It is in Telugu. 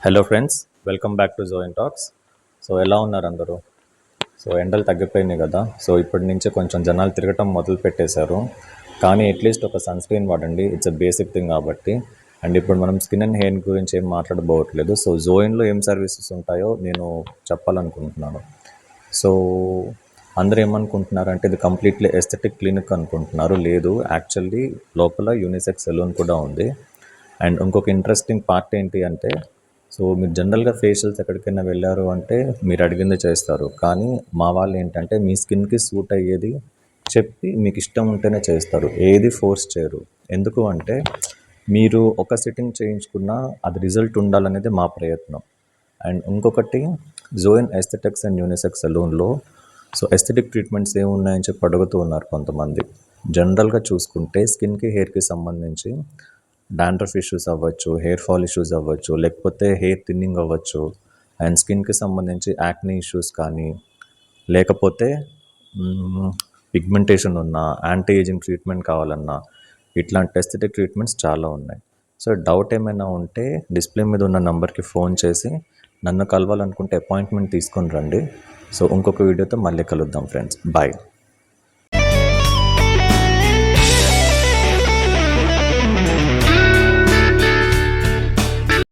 Hello friends, welcome back to join talks. ఎలా ఉన్నారు అందరూ? ఎండలు తగ్గిపోయినాయి కదా. ఇప్పటి నుంచే కొంచెం జనాలు తిరగటం మొదలు పెట్టేశారు. కానీ అట్లీస్ట్ ఒక సన్ స్క్రీన్ వాడండి, ఇట్స్ ఎ బేసిక్ థింగ్ కాబట్టి. అండ్ ఇప్పుడు మనం స్కిన్ అండ్ హెయిర్ గురించి ఏం మాట్లాడబోవట్లేదు. జోయిన్లో ఏం సర్వీసెస్ ఉంటాయో నేను చెప్పాలనుకుంటున్నాను. సో అందరూ ఏమనుకుంటున్నారంటే ఇది కంప్లీట్లీ ఎస్థెటిక్ క్లినిక్ అనుకుంటున్నారు. లేదు, యాక్చువల్లీ లోపల యూనిసెక్స్ సెలూన్ కూడా ఉంది. అండ్ ఇంకొక ఇంట్రెస్టింగ్ పార్ట్ ఏంటి అంటే, మీరు జనరల్గా ఫేషియల్స్ ఎక్కడికైనా వెళ్ళారు అంటే మీరు అడిగింది చేస్తారు. కానీ మా వాళ్ళు ఏంటంటే మీ స్కిన్కి సూట్ అయ్యేది చెప్పి మీకు ఇష్టం ఉంటేనే చేస్తారు, ఏది ఫోర్స్ చేయరు. ఎందుకు అంటే మీరు ఒక సిట్టింగ్ చేయించుకున్నా అది రిజల్ట్ ఉండాలనేది మా ప్రయత్నం. అండ్ ఇంకొకటి, జోయిన్ ఎస్థెటిక్స్ అండ్ యూనిసెక్స్ సెలూన్లో ఎస్థెటిక్ ట్రీట్మెంట్స్ ఏమున్నాయని చెప్పి అడుగుతూ ఉన్నారు కొంతమంది. జనరల్గా చూసుకుంటే స్కిన్కి హెయిర్కి సంబంధించి డాండ్రఫ్ ఇష్యూస్ అవ్వచ్చు, హెయిర్ ఫాల్ ఇష్యూస్ అవ్వచ్చు, లేకపోతే హెయిర్ థిన్నింగ్ అవ్వచ్చు, అండ్ స్కిన్కి సంబంధించి యాక్నీ ఇష్యూస్ కానీ, లేకపోతే పిగ్మెంటేషన్ ఉన్నా, యాంటీ ఏజింగ్ ట్రీట్మెంట్ కావాలన్నా, ఇట్లాంటి ఎస్థెటిక్ ట్రీట్మెంట్స్ చాలా ఉన్నాయి. డౌట్ ఏమైనా ఉంటే డిస్ప్లే మీద ఉన్న నెంబర్కి ఫోన్ చేసి నన్ను కలవాలనుకుంటే అపాయింట్మెంట్ తీసుకొని రండి. ఇంకొక వీడియోతో మళ్ళీ కలుద్దాం ఫ్రెండ్స్. బాయ్.